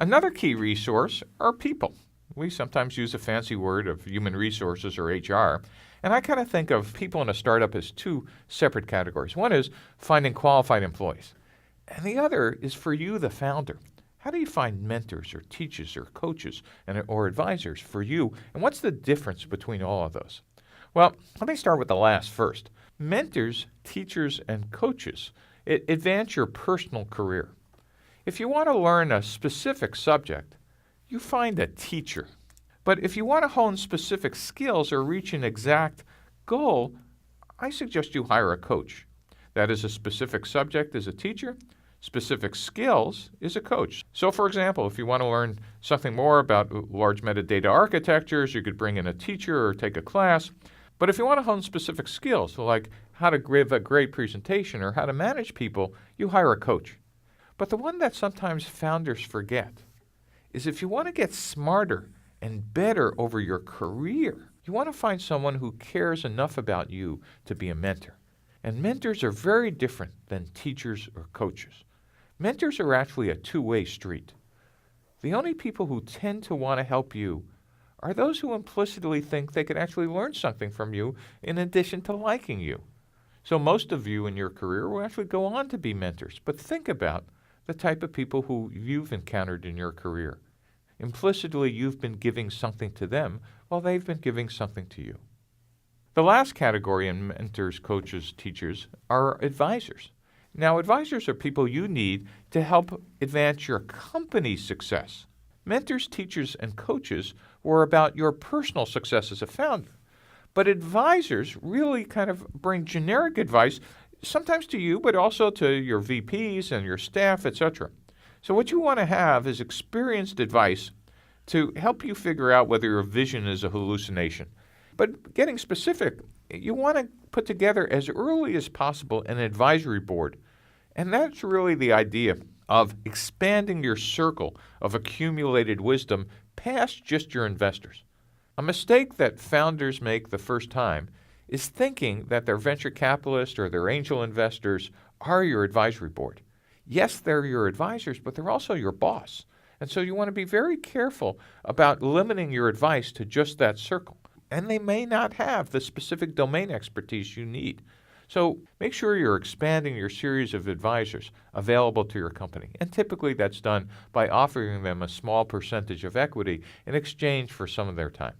Another key resource are people. We sometimes use a fancy word of human resources or HR, and I kind of think of people in a startup as two separate categories. One is finding qualified employees, and the other is for you, the founder. How do you find mentors or teachers or coaches or advisors for you, and what's the difference between all of those? Well, let me start with the last first. Mentors, teachers, and coaches advance your personal career. If you want to learn a specific subject, you find a teacher. But if you want to hone specific skills or reach an exact goal, I suggest you hire a coach. That is, a specific subject is a teacher, specific skills is a coach. So for example, if you want to learn something more about large metadata architectures, you could bring in a teacher or take a class. But if you want to hone specific skills, like how to give a great presentation or how to manage people, you hire a coach. But the one that sometimes founders forget is if you want to get smarter and better over your career, you want to find someone who cares enough about you to be a mentor. And mentors are very different than teachers or coaches. Mentors are actually a two-way street. The only people who tend to want to help you are those who implicitly think they could actually learn something from you in addition to liking you. So most of you in your career will actually go on to be mentors, but think about the type of people who you've encountered in your career. Implicitly, you've been giving something to them while they've been giving something to you. The last category in mentors, coaches, teachers are advisors. Now, advisors are people you need to help advance your company's success. Mentors, teachers, and coaches were about your personal success as a founder. But advisors really kind of bring generic advice, sometimes to you, but also to your VPs and your staff, etc. So what you want to have is experienced advice to help you figure out whether your vision is a hallucination. But getting specific, you want to put together as early as possible an advisory board. And that's really the idea of expanding your circle of accumulated wisdom past just your investors. A mistake that founders make the first time is thinking that their venture capitalist or their angel investors are your advisory board. Yes, they're your advisors, but they're also your boss. And so you want to be very careful about limiting your advice to just that circle. And they may not have the specific domain expertise you need. So make sure you're expanding your series of advisors available to your company. And typically that's done by offering them a small percentage of equity in exchange for some of their time.